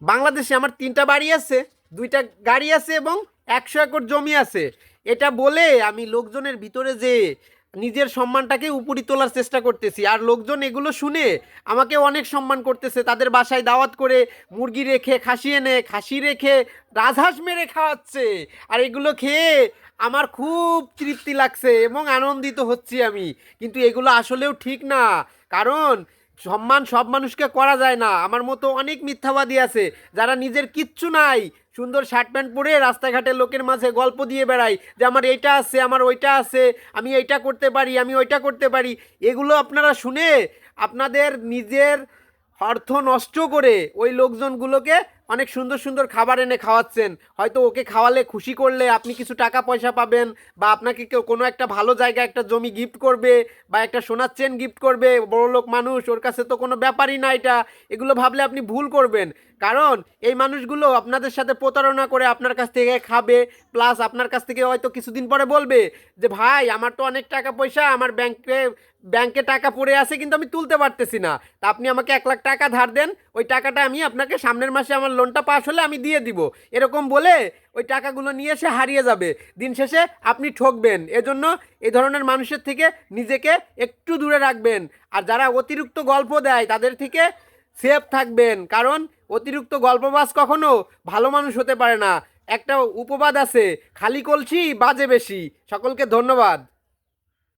বাংলাদেশে আমার 3টা বাড়ি আছে, 2টা গাড়ি আছে এবং 100 একর জমি আছে। এটা বলে আমি লোকজনের ভিতরে যে নিজের সম্মানটাকে উপরি তোলার চেষ্টা করতেছি, আর লোকজন এগুলো শুনে আমাকে অনেক সম্মান করতেছে। তাদের বাসায় দাওয়াত করে মুরগি রেখে, খাসি এনে, খাসি রেখে রাজহাঁস মেরে খাওয়াচ্ছে। আর এগুলো খেয়ে আমার খুব তৃপ্তি লাগছে এবং আনন্দিত হচ্ছি আমি। কিন্তু এগুলো আসলেও ঠিক না, কারণ সম্মান সব মানুষকে করা যায় না। আমার মতো অনেক মিথ্যাবাদী আছে যারা নিজের কিচ্ছু নাই, সুন্দর শার্ট প্যান্ট পরে রাস্তাঘাটে লোকের মাঝে গল্প দিয়ে বেড়ায় যে আমার এইটা আছে, আমার ওইটা আছে, আমি এইটা করতে পারি, আমি ওইটা করতে পারি। এগুলো আপনারা শুনে আপনাদের নিজের অর্থ নষ্ট করে ওই লোকজনগুলোকে অনেক সুন্দর সুন্দর খাবার এনে খাওয়াচ্ছেন। হয়তো ওকে খাওয়ালে, খুশি করলে আপনি কিছু টাকা পয়সা পাবেন, বা আপনাকে কেউ কোনো একটা ভালো জায়গায় একটা জমি গিফট করবে, বা একটা সোনার চেন গিফট করবে। বড়লোক মানুষ, ওর কাছে তো কোনো ব্যাপারই না এটা। এগুলো ভাবলে আপনি ভুল করবেন, কারণ এই মানুষগুলো আপনাদের সাথে প্রতারণা করে আপনার কাছ থেকে খাবে, প্লাস আপনার কাছ থেকে হয়তো কিছুদিন পরে বলবে যে ভাই আমার তো অনেক টাকা পয়সা, আমার ব্যাংকে ব্যাংকে টাকা পড়ে আছে কিন্তু আমি তুলতে পারতেছি না, তা আপনি আমাকে 1 লাখ টাকা ধার দেন, ওই টাকাটা আমি আপনাকে সামনের মাসে আমার লোনটা পাস হলে আমি দিয়ে দিব। এরকম বলে ওই টাকাগুলো নিয়ে এসে হারিয়ে যাবে, দিন শেষে আপনি ঠকবেন। এজন্য এই ধরনের মানুষের থেকে নিজেকে একটু দূরে রাখবেন। আর যারা অতিরিক্ত গল্প দেয় তাদের থেকে সেফ থাকবেন, কারণ অতিরিক্ত গল্পবাজ কখনো ভালো মানুষ হতে পারে না। একটা উপবাদ আছে, খালি কলসি বাজে বেশি। সকলকে ধন্যবাদ।